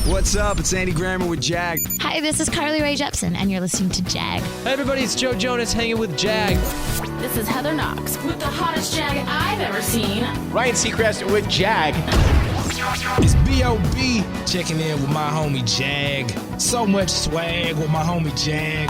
What's up? It's Andy Grammer with Jag. Hi, this is Carly Rae Jepsen, and you're listening to Jag. Hey everybody, it's Joe Jonas hanging with Jag. This is Heather Knox with the hottest Jag I've ever seen. Ryan Seacrest with Jag. It's B.O.B. checking in with my homie Jag. So much swag with my homie Jag.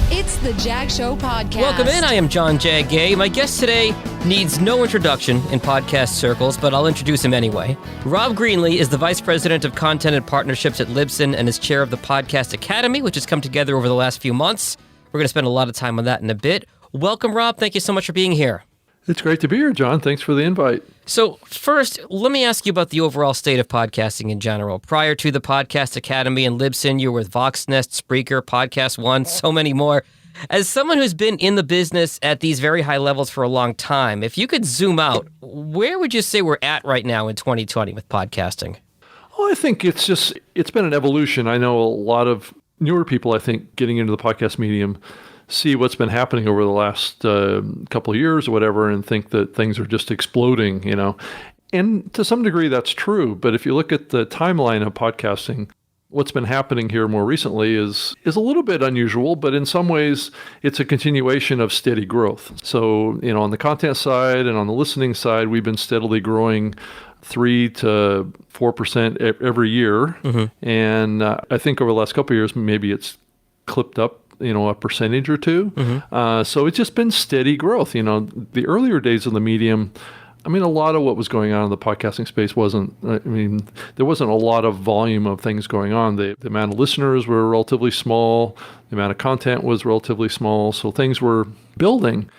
It's the Jag Show podcast. Welcome in, I am John Jag Gay. My guest today needs no introduction in podcast circles, but I'll introduce him anyway. Rob Greenlee is the Vice President of Content and Partnerships at Libsyn and is chair of the Podcast Academy, which has come together over the last few months. We're going to spend a lot of time on that in a bit. Welcome, Rob. Thank you so much for being here. It's great to be here, John. Thanks for the invite. So first, let me ask you about the overall state of podcasting in general. Prior to the Podcast Academy and Libsyn, you were with Voxnest, Spreaker, Podcast One, so many more. As someone who's been in the business at these very high levels for a long time, if you could zoom out, where would you say we're at right now in 2020 with podcasting? Well, I think it's been an evolution. I know a lot of newer people, I think, getting into the podcast medium see what's been happening over the last couple of years or whatever and think that things are just exploding, you know. And to some degree, that's true. But if you look at the timeline of podcasting, what's been happening here more recently is a little bit unusual, but in some ways, it's a continuation of steady growth. So, you know, on the content side and on the listening side, we've been steadily growing 3 to 4% every year. Mm-hmm. And I think over the last couple of years, maybe it's clipped up, you know, a percentage or two. Mm-hmm. So it's just been steady growth. You know, the earlier days of the medium, I mean, a lot of what was going on in the podcasting space there wasn't a lot of volume of things going on. The amount of listeners were relatively small. The amount of content was relatively small. So things were building.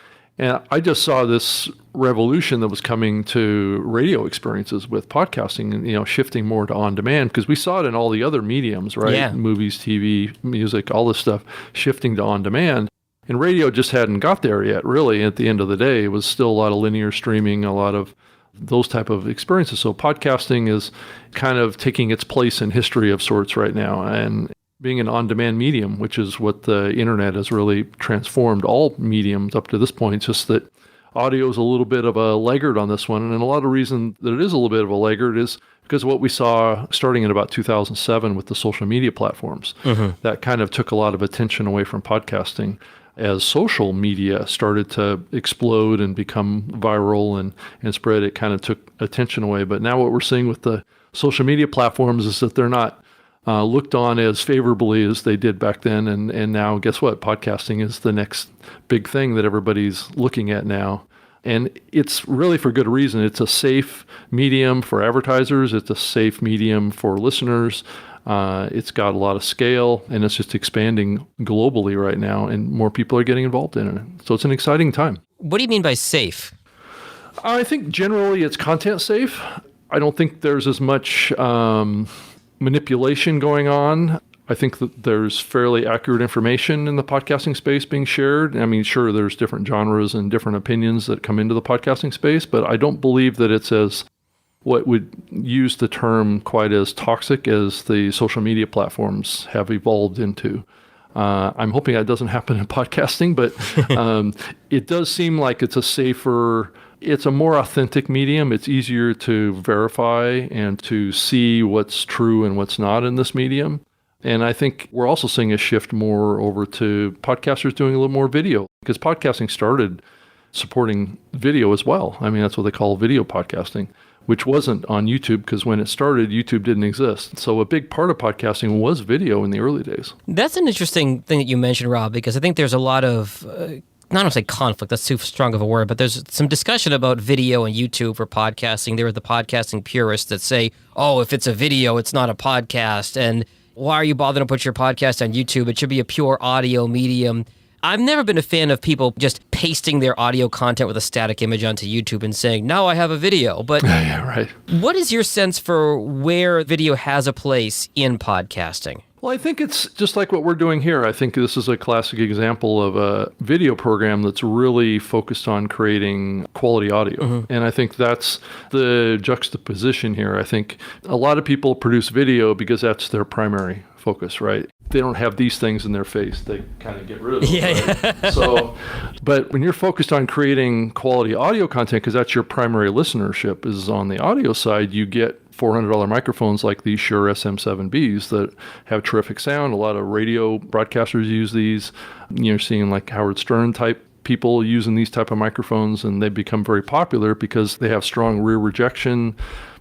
And I just saw this revolution that was coming to radio experiences with podcasting and, you know, shifting more to on-demand because we saw it in all the other mediums, right? Yeah. Movies, TV, music, all this stuff shifting to on-demand. And radio just hadn't got there yet, really. At the end of the day, it was still a lot of linear streaming, a lot of those type of experiences. So podcasting is kind of taking its place in history of sorts right now. And being an on-demand medium, which is what the internet has really transformed all mediums up to this point, just that audio is a little bit of a laggard on this one. And a lot of reason that it is a little bit of a laggard is because of what we saw starting in about 2007 with the social media platforms. Mm-hmm. That kind of took a lot of attention away from podcasting as social media started to explode and become viral and spread. It kind of took attention away. But now what we're seeing with the social media platforms is that they're not looked on as favorably as they did back then. And now, guess what? Podcasting is the next big thing that everybody's looking at now. And it's really for good reason. It's a safe medium for advertisers. It's a safe medium for listeners. It's got a lot of scale, and it's just expanding globally right now, and more people are getting involved in it. So it's an exciting time. What do you mean by safe? I think generally it's content safe. I don't think there's as much manipulation going on. I think that there's fairly accurate information in the podcasting space being shared. I mean, sure, there's different genres and different opinions that come into the podcasting space, but I don't believe that it's as what would use the term quite as toxic as the social media platforms have evolved into. I'm hoping that doesn't happen in podcasting, but it does seem like it's a more authentic medium. It's easier to verify and to see what's true and what's not in this medium. And I think we're also seeing a shift more over to podcasters doing a little more video because podcasting started supporting video as well. I mean, that's what they call video podcasting, which wasn't on YouTube because when it started, YouTube didn't exist. So a big part of podcasting was video in the early days. That's an interesting thing that you mentioned, Rob, because I think there's a lot of, not to say conflict, that's too strong of a word, but there's some discussion about video and YouTube for podcasting. There are the podcasting purists that say, oh, if it's a video, it's not a podcast. And why are you bothering to put your podcast on YouTube? It should be a pure audio medium. I've never been a fan of people just pasting their audio content with a static image onto YouTube and saying, now I have a video. But yeah, right. What is your sense for where video has a place in podcasting? Well, I think it's just like what we're doing here. I think this is a classic example of a video program that's really focused on creating quality audio. Mm-hmm. And I think that's the juxtaposition here. I think a lot of people produce video because that's their primary focus, right? They don't have these things in their face. They kind of get rid of them. Yeah. Right? So, but when you're focused on creating quality audio content, because that's your primary listenership is on the audio side, you get $400 microphones like these Shure SM7Bs that have terrific sound. A lot of radio broadcasters use these. You're seeing like Howard Stern type people using these type of microphones, and they become very popular because they have strong rear rejection.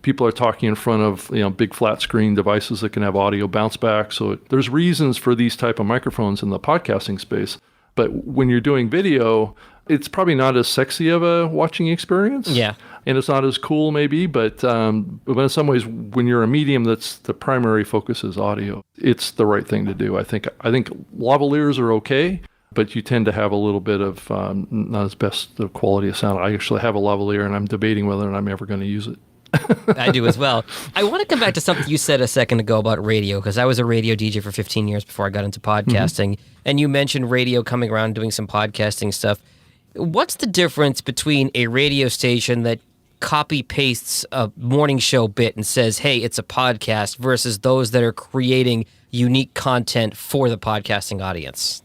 People are talking in front of big flat screen devices that can have audio bounce back. So there's reasons for these type of microphones in the podcasting space. But when you're doing video, it's probably not as sexy of a watching experience. Yeah. And it's not as cool maybe, but in some ways, when you're a medium that's the primary focus is audio, it's the right thing to do. I think lavaliers are okay, but you tend to have a little bit of not as best of quality of sound. I actually have a lavalier, and I'm debating whether or not I'm ever going to use it. I do as well. I want to come back to something you said a second ago about radio, because I was a radio DJ for 15 years before I got into podcasting. And you mentioned radio coming around doing some podcasting stuff. What's the difference between a radio station that copy pastes a morning show bit and says, hey, it's a podcast, versus those that are creating unique content for the podcasting audience?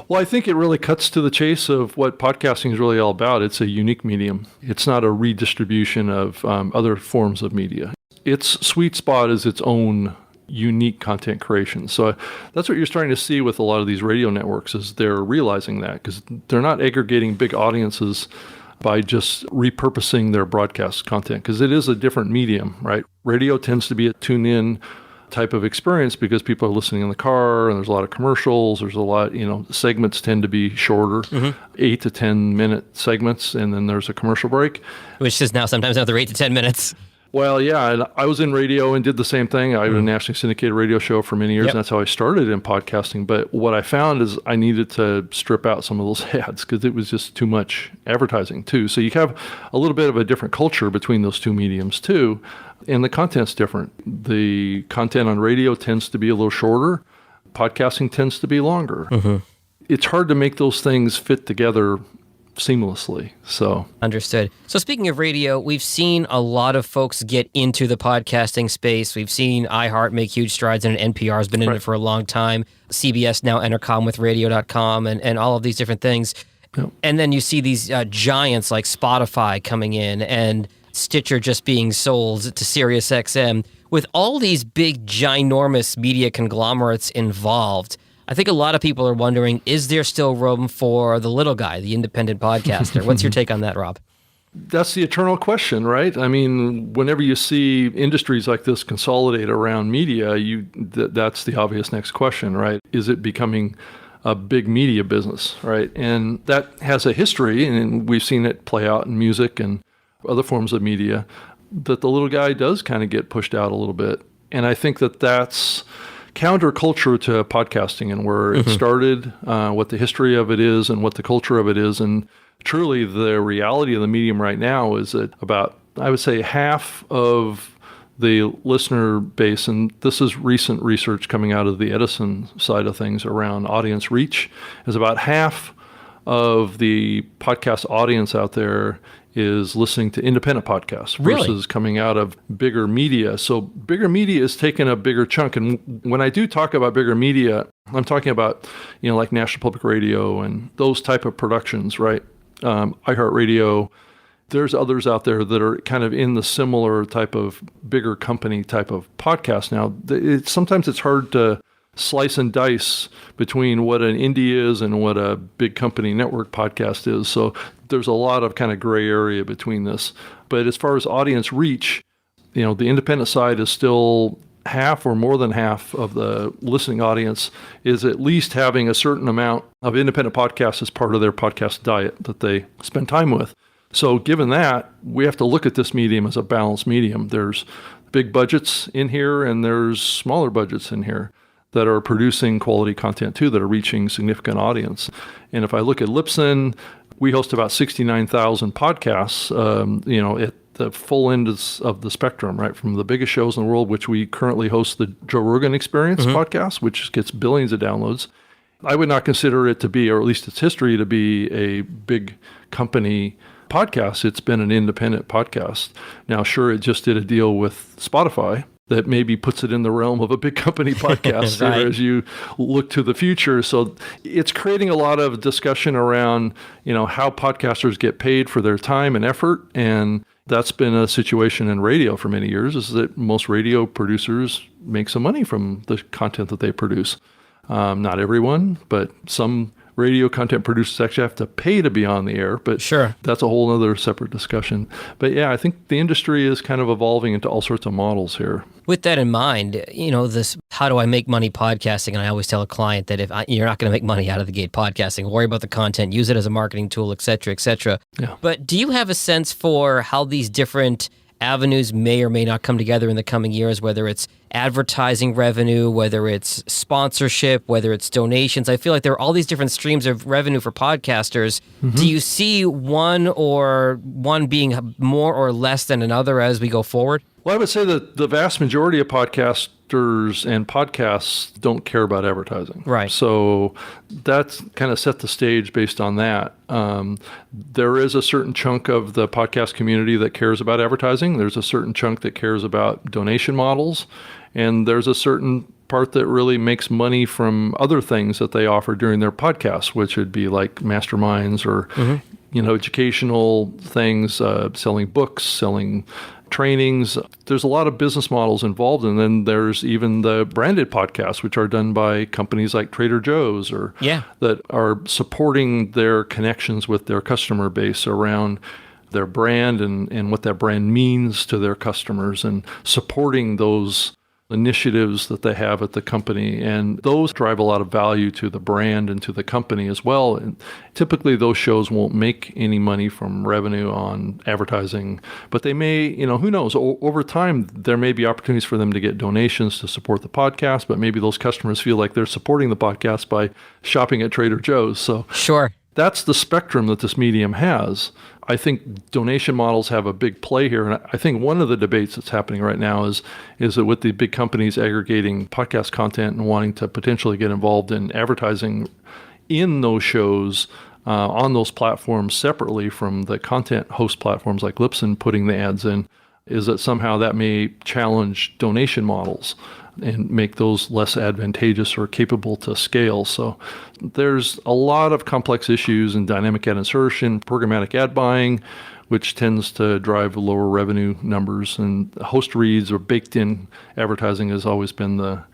Well, I think it really cuts to the chase of what podcasting is really all about. It's a unique medium. It's not a redistribution of other forms of media. Its sweet spot is its own unique content creation. So that's what you're starting to see with a lot of these radio networks, is they're realizing that, because they're not aggregating big audiences by just repurposing their broadcast content, because it is a different medium, right? Radio tends to be a tune-in type of experience because people are listening in the car, and there's a lot of commercials. There's a lot, segments tend to be shorter, 8 to 10 minute segments, and then there's a commercial break. Which is now sometimes another 8 to 10 minutes. Well, yeah, and I was in radio and did the same thing. I had a nationally syndicated radio show for many years, and that's how I started in podcasting. But what I found is I needed to strip out some of those ads because it was just too much advertising too. So you have a little bit of a different culture between those two mediums too, and the content's different. The content on radio tends to be a little shorter. Podcasting tends to be longer. It's hard to make those things fit together seamlessly. So understood. So speaking of radio, we've seen a lot of folks get into the podcasting space. We've seen iHeart make huge strides, and NPR has been in it for a long time. CBS now Entercom with radio.com and all of these different things. Yep. And then you see these giants like Spotify coming in and Stitcher just being sold to SiriusXM. With all these big, ginormous media conglomerates involved, I think a lot of people are wondering, is there still room for the little guy, the independent podcaster? What's your take on that, Rob? That's the eternal question, right? I mean, whenever you see industries like this consolidate around media, that's the obvious next question, right? Is it becoming a big media business, right? And that has a history, and we've seen it play out in music and other forms of media, that the little guy does kind of get pushed out a little bit. And I think that's counterculture to podcasting and where it started, what the history of it is and what the culture of it is. And truly the reality of the medium right now is that about, I would say, half of the listener base, and this is recent research coming out of the Edison side of things around audience reach, is about half of the podcast audience out there is listening to independent podcasts versus coming out of bigger media. So bigger media is taking a bigger chunk. And when I do talk about bigger media, I'm talking about, like National Public Radio and those type of productions, right? iHeartRadio. There's others out there that are kind of in the similar type of bigger company type of podcast. Now, sometimes it's hard to slice and dice between what an indie is and what a big company network podcast is. So there's a lot of kind of gray area between this. But as far as audience reach, the independent side is still half or more than half of the listening audience is at least having a certain amount of independent podcasts as part of their podcast diet that they spend time with. So given that, we have to look at this medium as a balanced medium. There's big budgets in here and there's smaller budgets in here that are producing quality content too, that are reaching significant audience. And if I look at Libsyn, we host about 69,000 podcasts, at the full end of the spectrum, right? From the biggest shows in the world, which we currently host the Joe Rogan Experience podcast, which gets billions of downloads. I would not consider it to be, or at least its history, to be a big company podcast. It's been an independent podcast. Now, sure, it just did a deal with Spotify that maybe puts it in the realm of a big company podcast right. as you look to the future. So it's creating a lot of discussion around, how podcasters get paid for their time and effort. And, That's been a situation in radio for many years, is that most radio producers make some money from the content that they produce. Not everyone, but some radio content producers actually have to pay to be on the air, but Sure. that's a whole other separate discussion. But yeah, I think the industry is kind of evolving into all sorts of models here. With that in mind, this how do I make money podcasting? And I always tell a client that you're not going to make money out of the gate podcasting, worry about the content, use it as a marketing tool, et cetera, et cetera. Yeah. But do you have a sense for how these different avenues may or may not come together in the coming years, whether it's advertising revenue, whether it's sponsorship, whether it's donations? I feel like there are all these different streams of revenue for podcasters. Mm-hmm. Do you see one being more or less than another as we go forward? Well, I would say that the vast majority of podcasters and podcasts don't care about advertising. Right. So that's kind of set the stage based on that. There is a certain chunk of the podcast community that cares about advertising. There's a certain chunk that cares about donation models. And there's a certain part that really makes money from other things that they offer during their podcasts, which would be like masterminds or, educational things, selling books, selling trainings. There's a lot of business models involved, and then there's even the branded podcasts, which are done by companies like Trader Joe's or that are supporting their connections with their customer base around their brand and what that brand means to their customers and supporting those initiatives that they have at the company. And those drive a lot of value to the brand and to the company as well. And typically those shows won't make any money from revenue on advertising, but they may, who knows, over time, there may be opportunities for them to get donations to support the podcast, but maybe those customers feel like they're supporting the podcast by shopping at Trader Joe's. So sure. That's the spectrum that this medium has. I think donation models have a big play here. And I think one of the debates that's happening right now is that with the big companies aggregating podcast content and wanting to potentially get involved in advertising in those shows on those platforms separately from the content host platforms like Libsyn putting the ads in, is that somehow that may challenge donation models and make those less advantageous or capable to scale. So there's a lot of complex issues in dynamic ad insertion, programmatic ad buying, which tends to drive lower revenue numbers. And host reads or baked-in advertising has always been the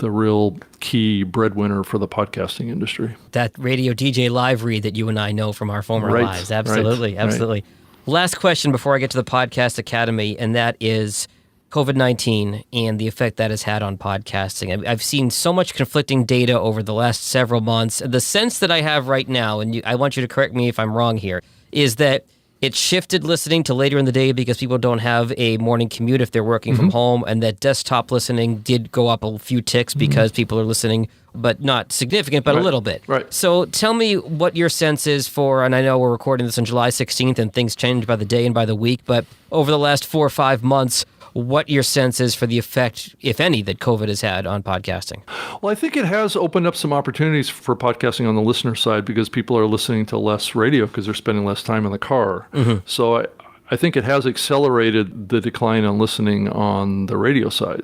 real key breadwinner for the podcasting industry. That radio DJ live read that you and I know from our former lives. Absolutely, absolutely. Right. Last question before I get to the Podcast Academy, and that is COVID-19 and the effect that has had on podcasting. I've seen so much conflicting data over the last several months. The sense that I have right now, and I want you to correct me if I'm wrong here, is that it shifted listening to later in the day because people don't have a morning commute if they're working from home, and that desktop listening did go up a few ticks because people are listening, but not significant, but a little bit. Right. So tell me what your sense is for, and I know we're recording this on July 16th and things change by the day and by the week, but over the last 4 or 5 months, what your sense is for the effect, if any, that COVID has had on podcasting. Well, I think it has opened up some opportunities for podcasting on the listener side because people are listening to less radio because they're spending less time in the car. So I think it has accelerated the decline on listening on the radio side.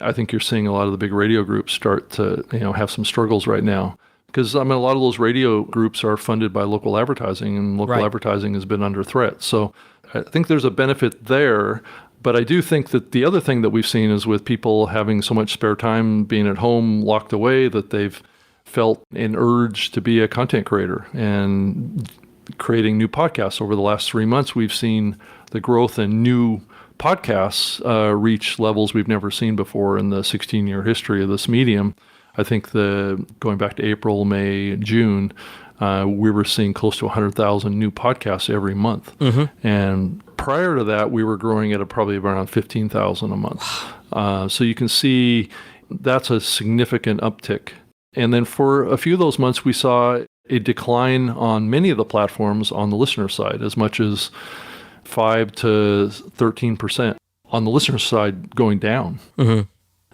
I think you're seeing a lot of the big radio groups start to have some struggles right now. Because a lot of those radio groups are funded by local advertising, and local advertising has been under threat. So I think there's a benefit there. But I do think that the other thing that we've seen is with people having so much spare time being at home, locked away, that they've felt an urge to be a content creator and creating new podcasts. Over the last 3 months, we've seen the growth in new podcasts reach levels we've never seen before in the 16-year history of this medium. I think going back to April, May, June, we were seeing close to 100,000 new podcasts every month. And prior to that, we were growing at probably around 15,000 a month. So you can see that's a significant uptick. And then for a few of those months, we saw a decline on many of the platforms on the listener side, as much as 5 to 13% on the listener side going down.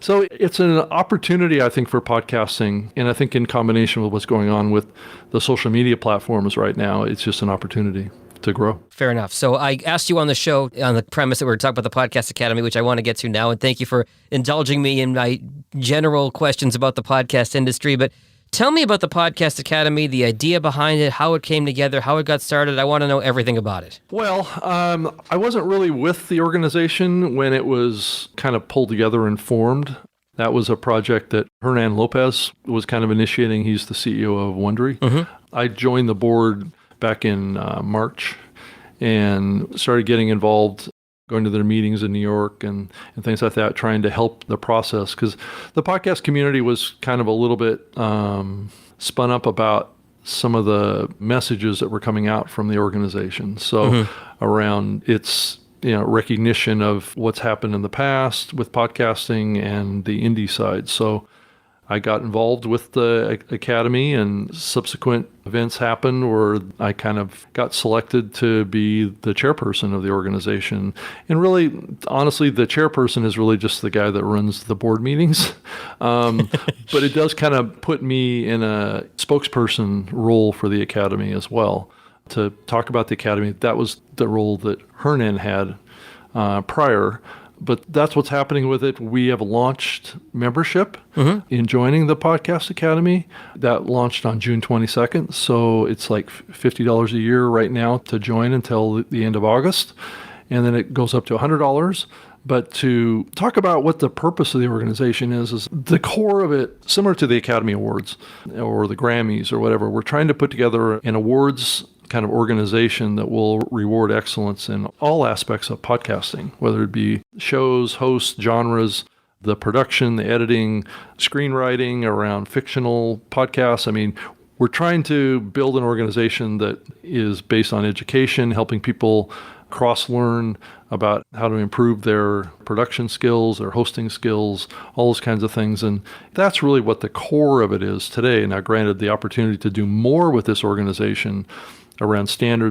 So it's an opportunity, I think, for podcasting. And I think in combination with what's going on with the social media platforms right now, it's just an opportunity to grow. Fair enough. So I asked you on the show on the premise that we were talking about the Podcast Academy, which I want to get to now. And thank you for indulging me in my general questions about the podcast industry. But Tell me about the Podcast Academy, the idea behind it, how it came together, how it got started. I want to know everything about it. Well, I wasn't really with the organization when it was kind of pulled together and formed. That was a project that Hernan Lopez was kind of initiating. He's the CEO of Wondery. Mm-hmm. I joined the board back in March and started getting involved, going to their meetings in New York and things like that, trying to help the process. Because the podcast community was kind of a little bit spun up about some of the messages that were coming out from the organization. So around its recognition of what's happened in the past with podcasting and the indie side. So I got involved with the Academy, and subsequent events happened where I kind of got selected to be the chairperson of the organization. And really, honestly, the chairperson is really just the guy that runs the board meetings. But it does kind of put me in a spokesperson role for the Academy as well, to talk about the Academy. That was the role that Hernan had prior. But that's what's happening with it. We have launched membership in joining the Podcast Academy. That launched on June 22nd. So it's like $50 a year right now to join until the end of August. And then it goes up to $100. But to talk about what the purpose of the organization is the core of it, similar to the Academy Awards or the Grammys or whatever. We're trying to put together an awards kind of organization that will reward excellence in all aspects of podcasting, whether it be shows, hosts, genres, the production, the editing, screenwriting around fictional podcasts. I mean, we're trying to build an organization that is based on education, helping people cross-learn about how to improve their production skills, their hosting skills, all those kinds of things. And that's really what the core of it is today. Now, granted, the opportunity to do more with this organization around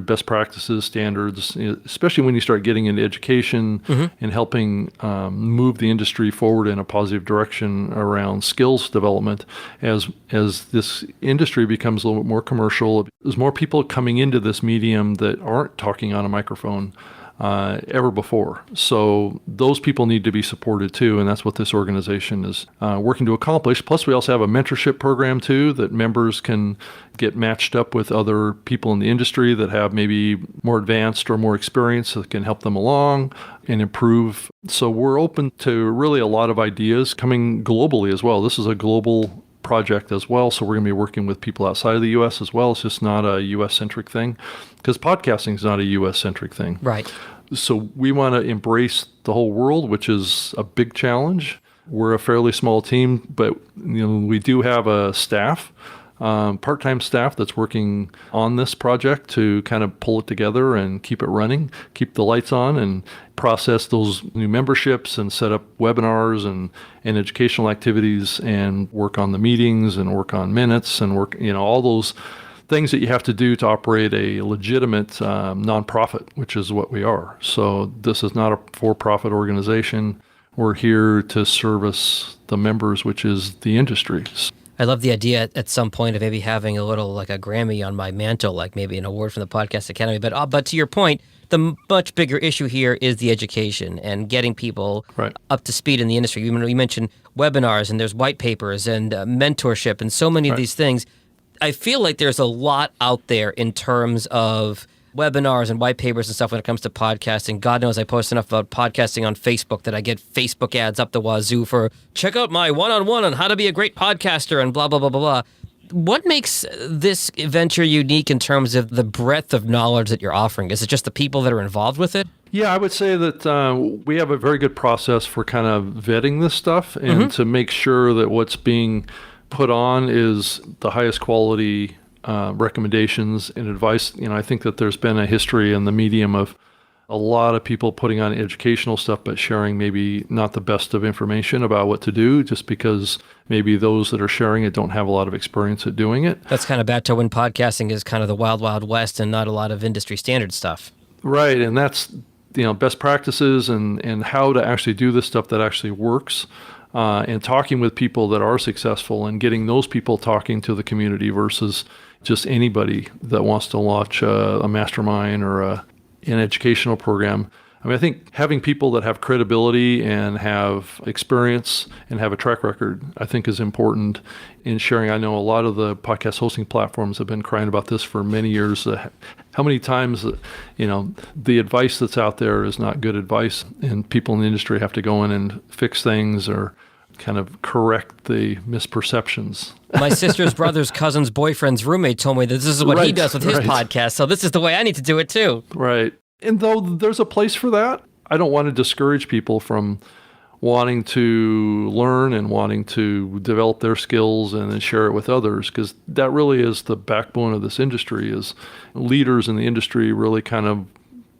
best practices, standards, especially when you start getting into education and helping move the industry forward in a positive direction around skills development. As this industry becomes a little bit more commercial, there's more people coming into this medium that aren't talking on a microphone ever before. So those people need to be supported too, and that's what this organization is working to accomplish. Plus, we also have a mentorship program too that members can get matched up with other people in the industry that have maybe more advanced or more experience that can help them along and improve. So we're open to really a lot of ideas coming globally as well. This is a global project as well, so we're going to be working with people outside of the U.S. as well. It's just not a U.S.-centric thing, because podcasting is not a U.S.-centric thing. Right. So we want to embrace the whole world, which is a big challenge. We're a fairly small team, but we do have a staff, part-time staff that's working on this project to kind of pull it together and keep it running, keep the lights on, and process those new memberships and set up webinars and educational activities and work on the meetings and work on minutes and work, all those things that you have to do to operate a legitimate nonprofit, which is what we are. So this is not a for-profit organization. We're here to service the members, which is the industry. I love the idea at some point of maybe having a little like a Grammy on my mantle, like maybe an award from the Podcast Academy. But to your point, the much bigger issue here is the education and getting people up to speed in the industry. You mentioned webinars, and there's white papers and mentorship and so many of these things. I feel like there's a lot out there in terms of webinars and white papers and stuff when it comes to podcasting. God knows I post enough about podcasting on Facebook that I get Facebook ads up the wazoo for check out my one-on-one on how to be a great podcaster and blah, blah, blah, blah, blah. What makes this venture unique in terms of the breadth of knowledge that you're offering? Is it just the people that are involved with it? Yeah, I would say that we have a very good process for kind of vetting this stuff and to make sure that what's being put on is the highest quality recommendations and advice. I think that there's been a history in the medium of a lot of people putting on educational stuff, but sharing maybe not the best of information about what to do, just because maybe those that are sharing it don't have a lot of experience at doing it. That's kind of back to when podcasting is kind of the wild, wild west and not a lot of industry standard stuff. Right, and that's best practices and how to actually do this stuff that actually works. And talking with people that are successful and getting those people talking to the community versus just anybody that wants to launch a mastermind or an educational program. I mean, I think having people that have credibility and have experience and have a track record, I think is important in sharing. I know a lot of the podcast hosting platforms have been crying about this for many years. How many times, the advice that's out there is not good advice, and people in the industry have to go in and fix things or kind of correct the misperceptions. My sister's brother's cousin's boyfriend's roommate told me that this is what he does with his podcast, so this is the way I need to do it too. Right. And though there's a place for that, I don't want to discourage people from wanting to learn and wanting to develop their skills and then share it with others, because that really is the backbone of this industry, is leaders in the industry really kind of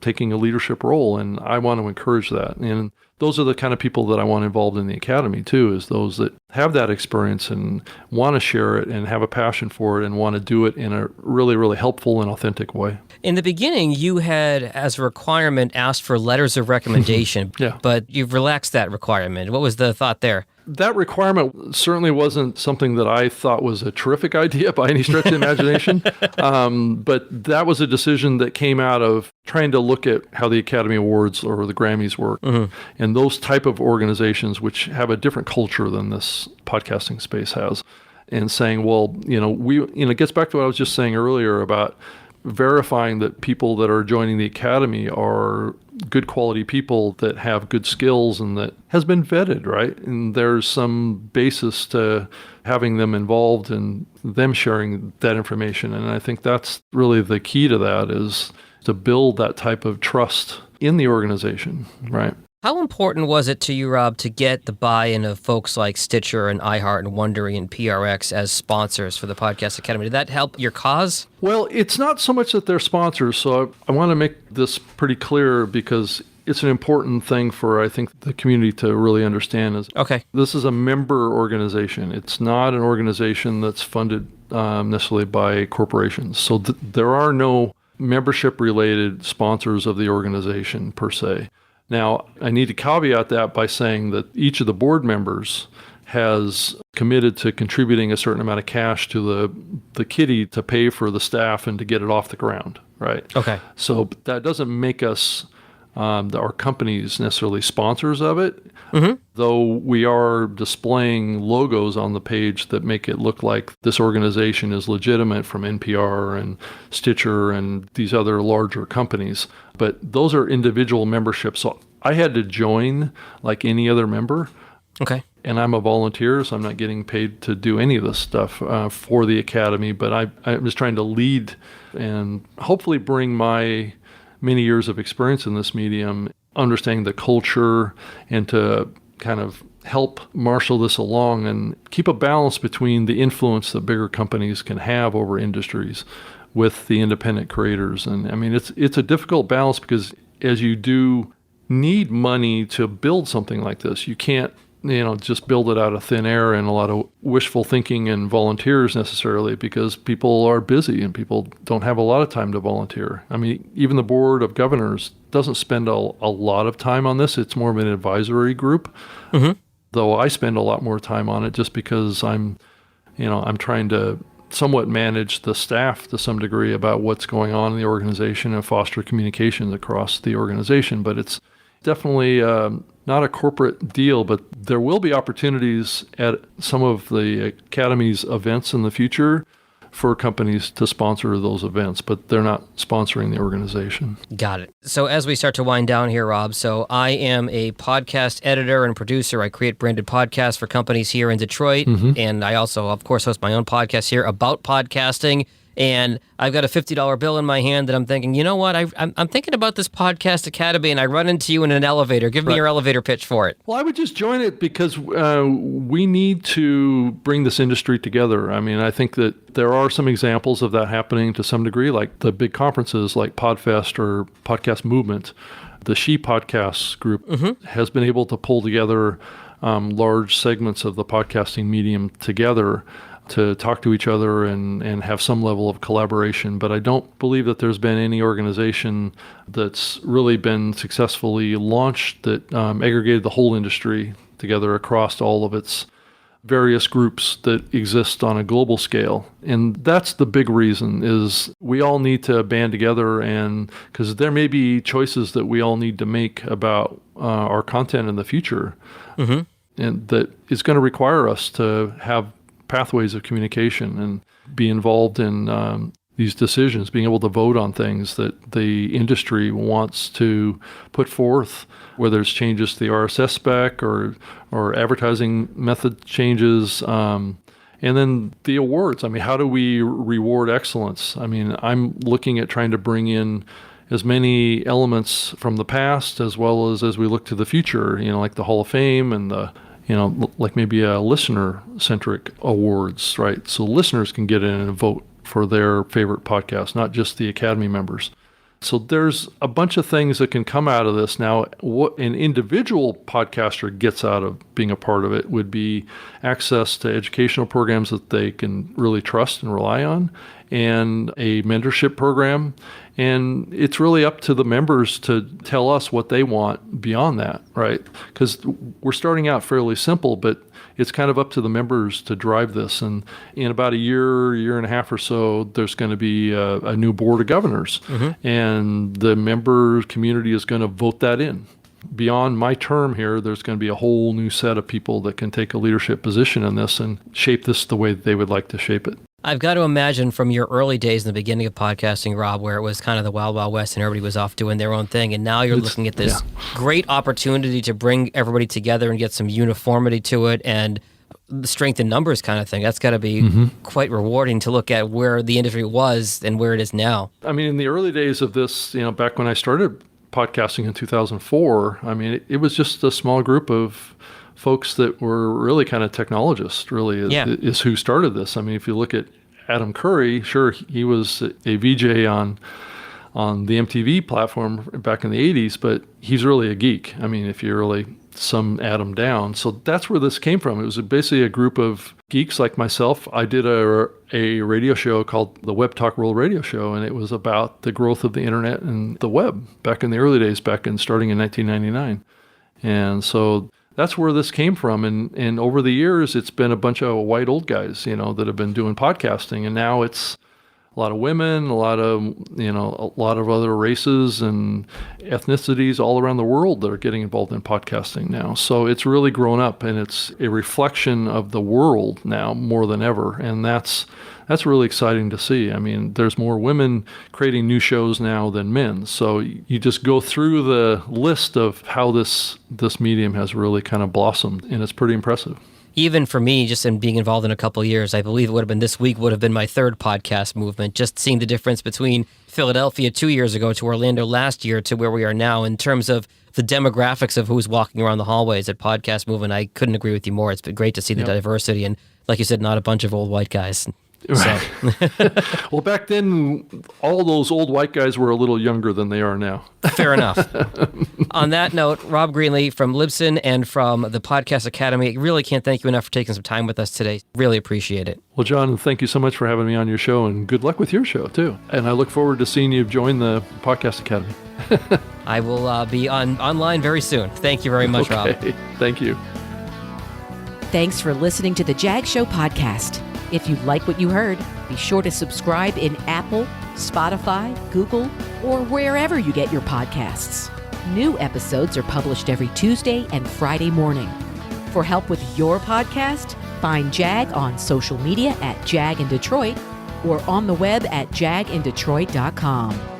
taking a leadership role, and I want to encourage that. And those are the kind of people that I want involved in the academy too, is those that have that experience and want to share it and have a passion for it and want to do it in a really, really helpful and authentic way. In the beginning, you had, as a requirement, asked for letters of recommendation, Yeah. but you've relaxed that requirement. What was the thought there? That requirement certainly wasn't something that I thought was a terrific idea by any stretch of the imagination. But that was a decision that came out of trying to look at how the Academy Awards or the Grammys work. And those type of organizations which have a different culture than this podcasting space has. And saying, well, it gets back to what I was just saying earlier about verifying that people that are joining the Academy are good quality people that have good skills and that has been vetted, right? And there's some basis to having them involved and them sharing that information. And I think that's really the key to that, is to build that type of trust in the organization, right? How important was it to you, Rob, to get the buy-in of folks like Stitcher and iHeart and Wondery and PRX as sponsors for the Podcast Academy? Did that help your cause? Well, it's not so much that they're sponsors. So I want to make this pretty clear, because it's an important thing for, I think, the community to really understand. Is Okay. This is a member organization. It's not an organization that's funded necessarily by corporations. So there are no membership-related sponsors of the organization per se. Now, I need to caveat that by saying that each of the board members has committed to contributing a certain amount of cash to the kitty to pay for the staff and to get it off the ground, right? Okay. So that doesn't make us, our companies, necessarily sponsors of it, though we are displaying logos on the page that make it look like this organization is legitimate from NPR and Stitcher and these other larger companies. But those are individual memberships. So I had to join like any other member. Okay. And I'm a volunteer, so I'm not getting paid to do any of this stuff for the Academy. But I'm just trying to lead and hopefully bring my many years of experience in this medium, understanding the culture, and to kind of help marshal this along and keep a balance between the influence that bigger companies can have over industries with the independent creators. And I mean, it's a difficult balance, because as you do need money to build something like this, you can't just build it out of thin air and a lot of wishful thinking and volunteers necessarily, because people are busy and people don't have a lot of time to volunteer. I mean, even the board of governors doesn't spend a lot of time on this. It's more of an advisory group, though I spend a lot more time on it just because I'm trying to somewhat manage the staff to some degree about what's going on in the organization and foster communications across the organization. But it's definitely not a corporate deal, but there will be opportunities at some of the Academy's events in the future for companies to sponsor those events, but they're not sponsoring the organization. Got it. So as we start to wind down here, Rob, so I am a podcast editor and producer. I create branded podcasts for companies here in Detroit, and I also, of course, host my own podcast here about podcasting. And I've got a $50 bill in my hand that I'm thinking, you know what, I'm thinking about this Podcast Academy, and I run into you in an elevator. Give me your elevator pitch for it. Well, I would just join it because we need to bring this industry together. I mean, I think that there are some examples of that happening to some degree, like the big conferences like PodFest or Podcast Movement. The She Podcasts group has been able to pull together large segments of the podcasting medium together to talk to each other and have some level of collaboration. But I don't believe that there's been any organization that's really been successfully launched that aggregated the whole industry together across all of its various groups that exist on a global scale. And that's the big reason, is we all need to band together, and because there may be choices that we all need to make about our content in the future. Mm-hmm. And that is going to require us to have pathways of communication and be involved in these decisions, being able to vote on things that the industry wants to put forth, whether it's changes to the RSS spec or advertising method changes. And then the awards. I mean, how do we reward excellence? I mean, I'm looking at trying to bring in as many elements from the past as well as we look to the future, like the Hall of Fame and the like maybe a listener-centric awards, right? So listeners can get in and vote for their favorite podcast, not just the Academy members. So there's a bunch of things that can come out of this. Now, what an individual podcaster gets out of being a part of it would be access to educational programs that they can really trust and rely on, and a mentorship program. And it's really up to the members to tell us what they want beyond that, right? Because we're starting out fairly simple, but it's kind of up to the members to drive this. And in about a year and a half or so, there's going to be a new board of governors. Mm-hmm. And the member community is going to vote that in. Beyond my term here, there's going to be a whole new set of people that can take a leadership position in this and shape this the way that they would like to shape it. I've got to imagine from your early days in the beginning of podcasting, Rob, where it was kind of the wild, wild west and everybody was off doing their own thing. And now you're looking at this great opportunity to bring everybody together and get some uniformity to it and the strength in numbers kind of thing. That's got to be quite rewarding to look at where the industry was and where it is now. I mean, in the early days of this, back when I started podcasting in 2004, I mean, it was just a small group of folks that were really kind of technologists, really, is who started this. I mean, if you look at Adam Curry, sure, he was a VJ on the MTV platform back in the 80s, but he's really a geek. I mean, if you really sum Adam down. So that's where this came from. It was basically a group of geeks like myself. I did a radio show called the Web Talk World Radio Show, and it was about the growth of the internet and the web back in the early days, starting in 1999. And so that's where this came from. And over the years, it's been a bunch of white old guys, that have been doing podcasting. And now it's a lot of women, a lot of other races and ethnicities all around the world that are getting involved in podcasting now. So it's really grown up, and it's a reflection of the world now more than ever. And that's really exciting to see. I mean, there's more women creating new shows now than men. So you just go through the list of how this medium has really kind of blossomed, and it's pretty impressive. Even for me, just in being involved in a couple of years, I believe it would have been this week would have been my third podcast movement, just seeing the difference between Philadelphia 2 years ago to Orlando last year to where we are now in terms of the demographics of who's walking around the hallways at Podcast Movement. I couldn't agree with you more. It's been great to see the diversity and, like you said, not a bunch of old white guys. So. Well, back then, all those old white guys were a little younger than they are now. Fair enough. On that note, Rob Greenlee from Libsyn and from the Podcast Academy, I really can't thank you enough for taking some time with us today. Really appreciate it. Well, John, thank you so much for having me on your show, and good luck with your show, too. And I look forward to seeing you join the Podcast Academy. I will be online very soon. Thank you very much, Rob. Thank you. Thanks for listening to the Jag Show podcast. If you like what you heard, be sure to subscribe in Apple, Spotify, Google, or wherever you get your podcasts. New episodes are published every Tuesday and Friday morning. For help with your podcast, find Jag on social media at Jag in Detroit or on the web at jagindetroit.com.